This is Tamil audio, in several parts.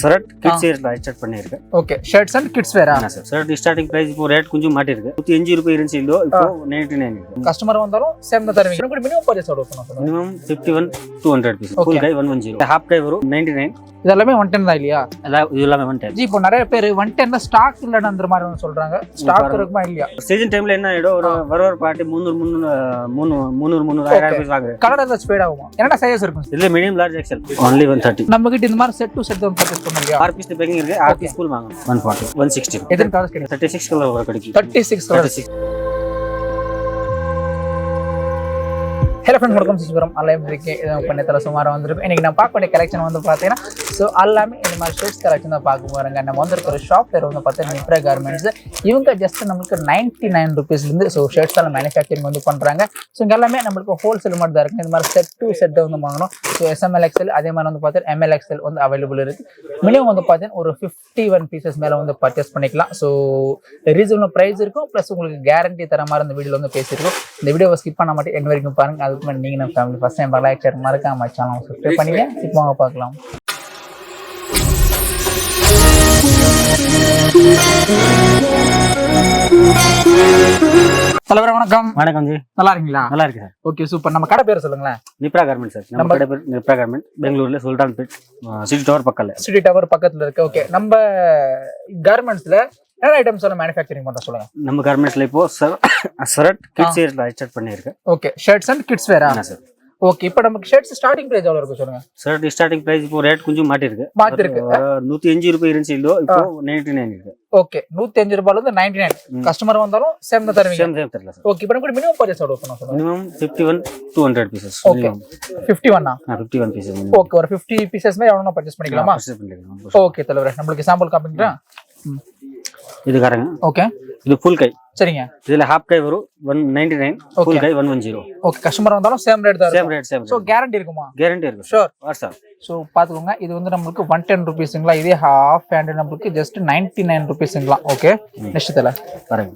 shirt kids wear la start பண்ணிருக்கேன். Okay, shirts and kids wear. ஆமா சார். shirt starting price இப்போ ரேட் கொஞ்சம் மாட்டி இருக்கு. 105 ரூபாய் இருந்துச்சு இல்லோ இப்போ 99 இருக்கு. கஸ்டமர் வந்தாலும் சேம் தான் தருவீங்க. உங்களுக்கு மினிமம் பர்ச்சேஸ் ஆர்டர் பண்ணனும். Minimum 51 200 piece. full guy 110. half guy வரும் 99. இதெல்லாம் 110 தான் இல்லையா? இதெல்லாம் 110. ஜி இப்போ நிறைய பேர் 110 ஸ்டாக் இல்லன்ற மாதிரி வந்து சொல்றாங்க. ஸ்டாக் இருக்குமா இல்லையா? சீசன் டைம்ல என்ன ஆயிடும் ஒரு வரவர் பார்ட்டி 300 ரூபாய் வாங்குறாங்க. கலர் ஏதாவது ஸ்பீட் ஆகுமா? என்னடா சைஸ் இருக்கும்? இல்ல மீடியம் லார்ஜ் எக்ஸல் only 130. நம்ம கிட்ட இந்த மாதிரி செட் டு செட் தான் பர்ச்சேஸ் பண்ண முடியும். 6 பீஸ் பேக்கிங் இருக்கு. 6 பீஸ் ஃபுல் வாங்க 140 160. எத்தனை கலர்ஸ் கிடைக்கும்? 36 கலர் வர கிடைக்கும். 36 கலர்ஸ். ஹலோ ஃப்ரெண்ட்ஸ், வணக்கம். சிவரம் எல்லாம் இருக்கேன். இது பண்ணி தர சுமாராக வந்திருக்கும். இன்னைக்கு நான் பார்க்க வேண்டிய கலெக்ஷன் வந்து பார்த்தீங்கன்னா ஸோ எல்லாமே இந்த மாதிரி ஷர்ட்ஸ் கலெக்ஷன் தான் பார்க்க போகிறாங்க. நம்ம வந்துருக்கிற ஷாப் பேர் வந்து பார்த்தீங்கன்னா நிப்ரா கார்மெண்ட்ஸ். இவங்க ஜஸ்ட் நம்மளுக்கு 99 ருபீஸ்லேருந்து ஸோ ஷர்ட்ஸ் எல்லாம் மேனுஃபேக்சரிங் வந்து பண்ணுறாங்க. ஸோ இங்கே எல்லாமே நம்மளுக்கு ஹோல்சேல் மட்டும் தான் இருக்குது. இந்த மாதிரி செட் டு செட்டை வந்து வாங்கணும். ஸோ SML XL அதே மாதிரி வந்து பார்த்தீங்கன்னா ML XL வந்து அவைலபிள் இருக்குது. மினிமம் வந்து பார்த்தீங்கன்னா ஒரு 51 பீசஸ் மேலே வந்து பர்ச்சேஸ் பண்ணிக்கலாம். ஸோ ரீசனபிள் ப்ரைஸ் இருக்கும், ப்ளஸ் உங்களுக்கு கேரண்டி தர மாதிரி இந்த வீடியோவில் வந்து பேசியிருக்கோம். இந்த வீடியோவை ஸ்கிப் பண்ண மாட்டேன் எண்ட் வரைக்கும் பாருங்கள். அதுக்கு முன்னாடி நீங்கள் நம்ம family first time like share மறக்காம சேனல் சப்ஸ்கிரைப் பண்ணிங்க. இப்போ வாங்க பார்க்கலாம். தலைவர் வணக்கம். வணக்கம் ஜி. நல்லா இருக்கீங்களா? நல்லா இருக்கு சார். Okay super. நம்ம கடை பேர் சொல்லுங்களேன். நிப்ரா கார்மெண்ட்ஸ் சார். நம்ம கடை பேர் நிப்ரா கார்மெண்ட். பெங்களூர்ல sultanpet சிட்டி டவர் பக்கத்துல. சிட்டி டவர் பக்கத்துல இருக்கு. ஓகே, நம்ம கார்மெண்ட்ஸ்ல என்ன ஐட்டம்ஸ் எல்லாம் மேனுஃபேக்சரிங் பண்ற சொல்லுங்க. நம்ம கார்மெண்ட்ஸ்ல இப்போ ஷர்ட் கிட்ஸ் வேர்ல ஸ்டார்ட் பண்ணிருக்கேன். Okay, shirts and kids vera? ஆமா சார். ஓகே, இப்போ நமக்கு ஷர்ட்ஸ் ஸ்டார்டிங் பிரைஸ் எவ்வளவு இருக்கு சொல்லுங்க. ஷர்ட் ஸ்டார்டிங் பிரைஸ் இப்போ ரேட் கொஞ்சம் மாட்டி இருக்கு. 105 ரூபாய் இருந்துச்சு இல்லோ இப்போ 99 இருக்கு. ஓகே, 105 ரூபாயில இருந்து 99. கஸ்டமர் வந்தாலும் சேம் தான் தருவீங்க. சேம் தரல சார். ஓகே, இப்போ நமக்கு மினிமம் பர்ச்சேஸ் ஆர்டர் பண்ணனும் சொல்லுங்க. Minimum 51 200 pieces. Okay, 51 51 pieces. Okay, ஒரு 50 பீசஸ் மேல எவ்வளவு பர்ச்சேஸ் பண்ணிக்கலாமா? ஓகே தலைவரே, நமக்கு சாம்பிள் காமிக்கிறேன். இது காரங்க. ஓகே, இது ஃபுல் கை. சரிங்க. இதுல ஹாஃப் கை வரும் 199. ஃபுல் கை 110. ஓகே, கஸ்டமர் வந்தாலும் சேம் ரேட் தான். Same rate same. So guarantee இருக்குமா? கேரண்டி இருக்கு. ஷூர். வாட்ஸ்அப். சோ பாத்துக்கோங்க, இது வந்து நமக்கு 110 ரூபீஸ்ங்களா. இதே ஹாஃப் ஹேண்ட் நமக்கு ஜஸ்ட் 99 ரூபீஸ்ங்களா. ஓகே, நெக்ஸ்ட் தல பாருங்க.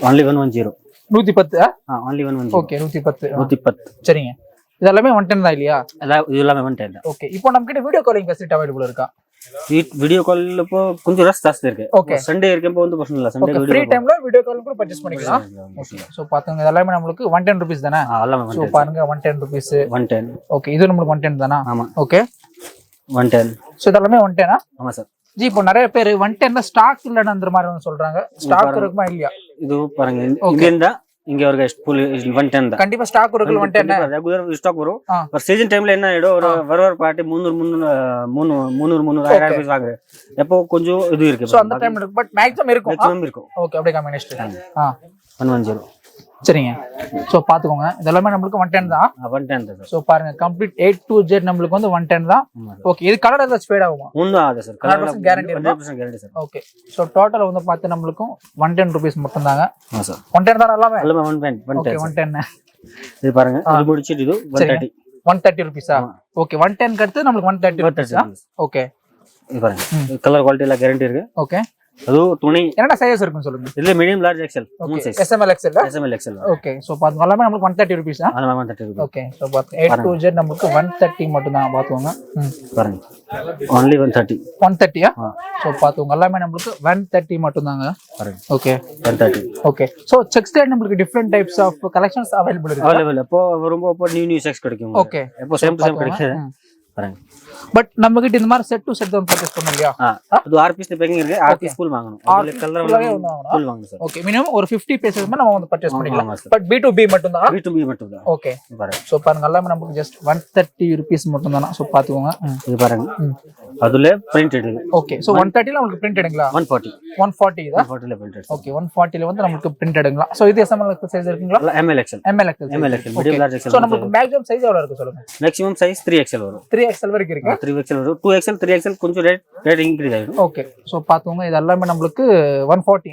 only 110. 110. only 110. ஓகே, 110. 110. சரிங்க. இதெல்லாம் 110 தான் இல்லையா? இதெல்லாம் 110 தான். ஓகே, இப்போ நம்ம கிட்ட வீடியோ காலிங் ஃபெசிலிட்டி அவைலபிள் இருக்கா? வீடியோ கால் இப்போ கொஞ்சம் ரஷ் ஜாஸ்தி இருக்கு. ஓகே, சண்டே இருக்கேப்போ வந்து பிரச்சனை இல்ல. சண்டே ஃப்ரீ டைம்ல வீடியோ கால் கூட பர்ச்சேஸ் பண்ணிக்கலாம். ஓகே, சோ பாத்துங்க, இதெல்லாம் நமக்கு 110 ரூபீஸ் தானே? எல்லாமே சோ பாருங்க 110 ரூபீஸ். 110. ஓகே, இது நமக்கு 110 தானா? ஆமா. ஓகே, 110. சோ இதெல்லாம் 110. ஆமா சார். ஜி இப்போ நிறைய பேர் 110 ஸ்டாக் இல்லன்ற மாதிரி வந்து சொல்றாங்க. ஸ்டாக் இருக்குமா இல்லையா? இது பாருங்க, இங்க இருந்தா இங்க ஒரு ஃபுல் 110 தான். கண்டிப்பா ஸ்டாக் இருக்கு. 110 ரெகுலர் ஸ்டாக் வரும். ஒரு சீசன் டைம்ல என்ன ஆயிடும் ஒரு வரவர் பார்ட்டி 300 ரூபாய் வாங்குறாங்க. எப்போ கொஞ்சம் இது இருக்கு. சோ அந்த டைம்ல இருக்கு, பட் மேக்ஸிமம் இருக்கும். ஓகே, அப்படியே காமி நெக்ஸ்ட். 110. சரிங்க. சோ பாத்துக்கோங்க, இதெல்லாம் நமக்கு 110 தான். 110 தான். சோ பாருங்க, கம்ப்ளீட் A to Z நமக்கு வந்து 110 தான். ஓகே, இது கலர் ஏதாவது ஃபேட் ஆகுமா? ஒண்ணும் ஆகாது sir. Colour guarantee 100% guarantee sir. Okay, so total வந்து பார்த்து நமக்கு 110 ரூபீஸ் மட்டும் தாங்க. ஆமா சார். 110 தான் எல்லாமே. எல்லாமே 110. ஓகே, 110. இது பாருங்க, இது முடிச்சிட்டு இது 130. 130 ரூபீஸா? ஓகே, 110 க்கு அடுத்து நமக்கு 130 ரூபீஸா? ஓகே, இது பாருங்க, கலர் குவாலிட்டி எல்லாம் கேரண்டி இருக்கு. ஓகே, அது துணி என்னடா சைஸ் இருக்குன்னு சொல்லுங்க. இல்ல மீடியம் லார்ஜ் எக்ஸல். மூணு size. SML XL. SML XL. Okay, so பாத்துங்க, எல்லாமே நமக்கு 130 ரூபீஸ். எல்லாமே 130 ரூபீஸ். ஓகே, சோ பாத்துங்க A to Z நமக்கு 130 மட்டும் தான். பாத்துங்க பாருங்க, only 130. 130. சோ பாத்துங்க, எல்லாமே நமக்கு 130 மட்டும் தாங்க. பாருங்க. Okay, 130. Okay, so check style நமக்கு different types of collections available இருக்கு. அவைலபிள். அப்போ ரொம்ப நியூ செக்ஸ் கிடைக்கும். ஓகே, அப்போ சேம் கிடைக்காது. பாருங்க, பட் நம்ம கிட்ட இந்த மாதிரி செட் டு செட் தான் பர்ச்சேஸ் பண்ண முடியா? அது 6 பீஸ் பேக்கிங் இருக்கு. 6 பீஸ் ஃபுல் வாங்கணும். அதுல கலர் ஃபுல் வாங்கணும் சார். ஓகே, மினிமம் ஒரு 50 பீசஸ் நம்ம வந்து பர்ச்சேஸ் பண்ணிக்கலாம். பட் B2B மட்டும் தான். B2B மட்டும் தான். ஓகே, பாருங்க. சோ பாருங்க, எல்லாமே நமக்கு ஜஸ்ட் 130 ரூபீஸ் மட்டும் தானா. சோ பாத்துக்கோங்க. இது பாருங்க, அதுல பிரிண்டட் இருக்கு. ஓகே, சோ 130 ல நமக்கு பிரிண்டட்ங்களா? 140 இதா? 140 ல பிரிண்டட். ஓகே, 140 ல வந்து நமக்கு பிரிண்டட்ங்களா? சோ இது SML சைஸ் இருக்குங்களா? ML XL. ML XL medium large XL. So நமக்கு மேக்ஸிமம் சைஸ் எவ்வளவு இருக்கு சொல்லுங்க. மேக்ஸிமம் சைஸ் 3XL வரும். 3XL வரைக்கும் இருக்கு. 3XL வரும். 2XL 3XL கொஞ்சம் ரேட் இன்கிரீஸ் ஆயிடும். ஓகே, சோ பாத்துங்க, இது எல்லாமே நமக்கு 140.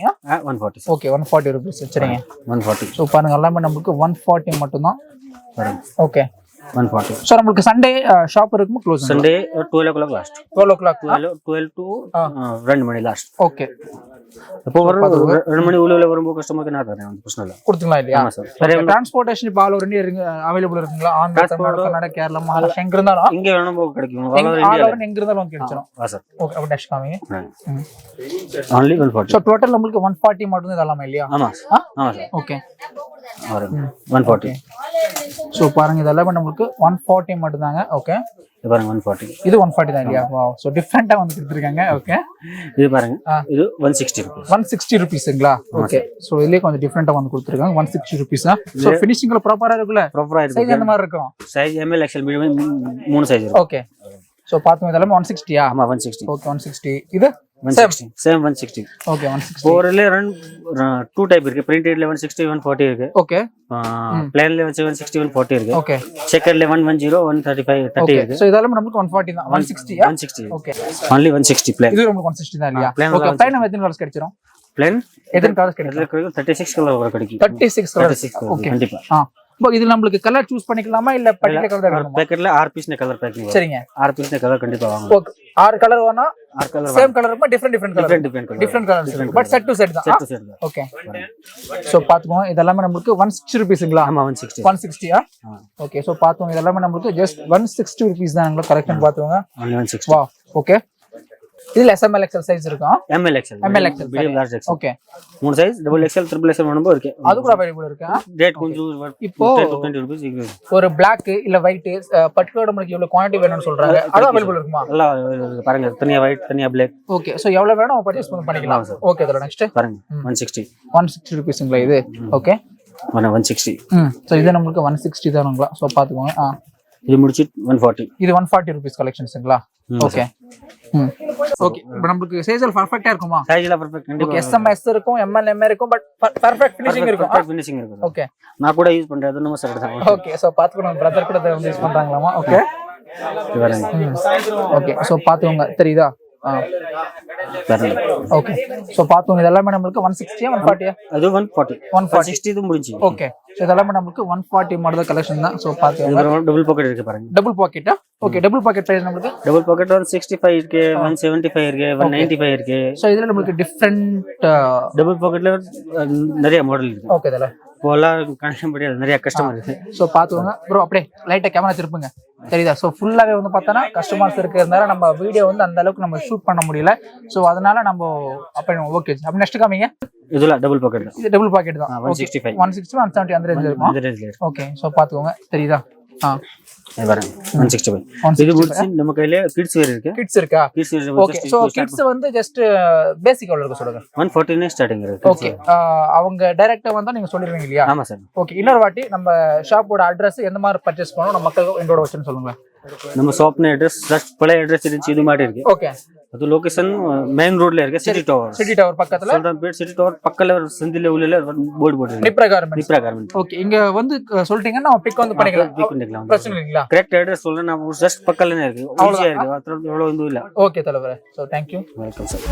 140. Okay, 140 rupees. சரிங்க. 140. சோ பாருங்க, எல்லாமே நமக்கு 140 மட்டும் தான். பாருங்க. ஓகே, 140. ஸோ நம்மளுக்கு சண்டே ஷாப் இருக்குமா close? Sunday 12 o'clock last. 12 o'clock. 12 to 2 மணி லாஸ்ட். ஓகே. அப்போ ஒரு 2 மணி உள்ள வரும்போது கஸ்டமருக்கு நான் தரேன் வந்து பிரச்சனை இல்ல. கொடுத்துங்களா இல்லையா? ஆமா சார். டிரான்ஸ்போர்ட்டேஷன் இப்போ ஆல் ஓவர் இந்தியா அவைலபிள் இருக்குங்களா? ஆந்திரா, தமிழ்நாடு, கர்நாடகா, கேரளா, மகாராஷ்டிரா எங்க இருந்தாலும் இங்க வேணும் போக கிடைக்கும். ஆல் ஓவர் எங்க இருந்தாலும் கிடைச்சிரும். ஆ சார். ஓகே, அப்ப டேஷ் காமிங்க. only 140. ஸோ டோட்டல் நம்மளுக்கு 140 மட்டும் தான் இதெல்லாம் இல்லையா? ஆமா ஆமா சார். ஓகே. 140. ஸோ பாருங்க இதெல்லாம் நம்மளுக்கு 140 மட்டும் தாங்க. ஓகே, இது பாருங்க 140. இது 140 தான் இல்லையா? வாவ், ஸோ டிஃப்ரெண்டா வந்து கொடுத்துருக்காங்க. ஓகே, இது பாருங்க இது 160 rupees. 160 rupeesங்களா? ஓகே, ஸோ இதுலயே கொஞ்சம் டிஃப்ரெண்டா வந்து கொடுத்துருக்காங்க. 160 rupees தான். ஸோ ஃபினிஷிங்ல ப்ராப்பரா இருக்குல்ல? ப்ராப்பரா இருக்கு. சைஸ் அந்த மாதிரி இருக்கும். Size ML XL medium 3 size இருக்கு. ஓகே, ஸோ பாத்துங்க இதெல்லாம் 160 ஆ? ஆமா 160. ஓகே, 160. இது 160. சேம் 160. ஓகே, 160. போர்ல 2 டைப் இருக்கு. பிரிண்டட்ல 160 140 இருக்கு. ஓகே. பிளேன்ல 160 140 இருக்கு. ஓகே. செக்கர்ல 110 135 30 இருக்கு. சோ இதெல்லாம் நமக்கு 140 தான். 160 ஆ? 160. ஓகே. only 160 plain. இது நமக்கு 160 தான் இல்லையா? ஓகே, பிளைன் எத்தனை கலர்ஸ் கிடைச்சிரும்? plain எத்தனை கலர்ஸ் கிடைக்கும்? 36 கலர் வர கிடைக்கும். 36 கலர்ஸ். ஓகே, கண்டிப்பா. இப்போ இது நம்மளுக்கு கலர் சூஸ் பண்ணிக்கலாமா இல்ல பர்టిక్యులர் கலர் தான் வேணுமா? பேக்கெட்ல 6 பீஸ் கலர் பேக்கிங். சரிங்க, 6 பீஸ் கலர் கண்டிப்பா வாங்க. ஓகே, 6 கலர் வேணா 6 கலர் சேம் கலர் இருக்குமா? Different colour. Different colour but set to set தான். செட் டு செட் தான். ஓகே, சோ பாத்துக்கோ இதெல்லாம் நமக்கு 160 rupeesங்களா? ஆமா 160. 160 ஆ? ஓகே, சோ பாத்துக்கோ இதெல்லாம் நமக்கு ஜஸ்ட் 160 rupees தான். உங்களுக்கு கரெக்ட்டா பாத்துக்கோங்க. only 160. Wow, okay. இதுல SML XL சைஸ் இருக்கா? ML XL medium large XL. Okay, 3 size double XL triple XL வேணும்போ இருக்கு. அது கூட அவைலபிள் இருக்கா? ரேட் கொஞ்சம் இப்போ 10 to 20 rupees இருக்கு. ஒரு Black இல்ல white பர்టిక్యులர் நமக்கு எவ்வளவு குவாண்டிட்டி வேணும்னு சொல்றாங்க. அது அவைலபிள் இருக்குமா? எல்லாம் பாருங்க, தனியா white தனியா black. ஓகே, சோ எவ்வளவு வேணும் பர்ச்சேஸ் பண்ணிக்கலாம். ஓகே, இதோட நெக்ஸ்ட் பாருங்க 160. 160 rupeesங்களா இது? ஓகே, 160. சோ இது நமக்கு 160 தானுங்களா? சோ பாத்துக்கோங்க. இது முடிச்சு 140. இது 140 rupees கலெக்ஷன்ஸ்ங்களா? ஓகே. ஓகே, இப்போ நமக்கு சைஸ்ல பர்ஃபெக்ட்டா இருக்குமா? சைஸ்ல பர்ஃபெக்ட் கண்டிப்பா. ஓகே, SMS இருக்கும், ML M இருக்கும், பட் பர்ஃபெக்ட் ஃபினிஷிங் இருக்கும். பர்ஃபெக்ட் ஃபினிஷிங் இருக்கும். ஓகே, நான் கூட யூஸ் பண்றேன். அது நம்ம சார் தான். ஓகே, சோ பாத்துக்கணும் பிரதர் கூட வந்து யூஸ் பண்றாங்களாமா? ஓகே, ஓகே, சோ பாத்துக்கோங்க தெரியுதா? ஓகே, சோ பாத்துக்கோங்க இதெல்லாம் நமக்கு 160 140 அது 140. 160 இது முடிஞ்சு. ஓகே, சோ இதெல்லாம் நமக்கு 140 மாடல் கலெக்ஷன் தான். சோ பாத்துக்கோங்க டபுள் பாக்கெட் இருக்கு பாருங்க. டபுள் பாக்கெட்டா? ஓகே, டபுள் பாக்கெட் பிரைஸ் நமக்கு டபுள் பாக்கெட் 165 இருக்கு, 175 இருக்கு, 195 இருக்கு. சோ இதுல நமக்கு டிஃபரண்ட் டபுள் பாக்கெட்ல நிறைய மாடல் இருக்கு. ஓகே, இதெல்லாம் போலா கனெக்ஷன் பண்ணி நிறைய கஸ்டமர் இருக்கு. சோ பாத்துக்கோங்க ப்ரோ. அப்படியே லைட்டா கேமரா திருப்புங்க, தெரியுதா? சோ ஃபுல்லாவே வந்து பார்த்தா கஸ்டமர்ஸ் இருக்கிறதுனால நம்ம வீடியோ வந்து அந்த அளவுக்கு நம்ம ஷூட் பண்ண முடியல. சோ அதனால நம்ம அப்ப ஓகே, அப்ப நெக்ஸ்ட் காமிங்க. இதுல டபுள் பாக்கெட் தான். இது டபுள் பாக்கெட் தான். 165 160 170 அந்த ரேஞ்சில இருக்கும். ஓகே, சோ பாத்துக்கோங்க தெரியுதா? இது பாருங்க 165. இது முடிச்சு நம்ம கையில கிட்ஸ் வேர் இருக்கு. கிட்ஸ் இருக்கா? கிட்ஸ் வேர். ஓகே, சோ கிட்ஸ் வந்து ஜஸ்ட் பேசிக் எவ்வளவு இருக்கு சொல்லுங்க. 149 ஸ்டார்டிங் இருக்கு. ஓகே, அவங்க டைரக்ட்டா வந்தா நீங்க சொல்லிடுவீங்க இல்லையா? ஆமா சார். ஓகே, இன்னொரு வாட்டி நம்ம ஷாப்போட அட்ரஸ் எந்த மாதிரி பர்ச்சேஸ் பண்ணனும் நம்ம மக்களுக்கு என்னோட வச்சுன்னு சொல்லுங்க. நம்ம ஷாப்ன அட்ரஸ் பழைய அட்ரஸ் இருந்துச்சு, இது மாதிரி இருக்கு. ஓகே, அது லொகேஷன் மெயின் ரோட்ல இருக்கு. சிட்டி டவர் பக்கத்துல sultanpet சிட்டி டவர் பக்கத்துல ஒரு சந்தில உள்ள போர்டு போட்டுருக்கு. நிப்ரா கார்மெண்ட்ஸ். நிப்ரா கார்மெண்ட்ஸ். ஓகே, இங்க வந்து சொல்லிட்டீங்கன்னா நம்ம பிக் வந்து பண்ணிக்கலாம். பிரச்சனை இல்லைங்களா? கரெக்ட் அட்ரஸ் சொல்றேன். நான் ஜஸ்ட் பக்கத்துல இருக்கு. ஈஸியா இருக்கு. அப்புறம் எவ்வளவு வந்து இல்ல. ஓகே தலைவரே, so thank you. Welcome sir.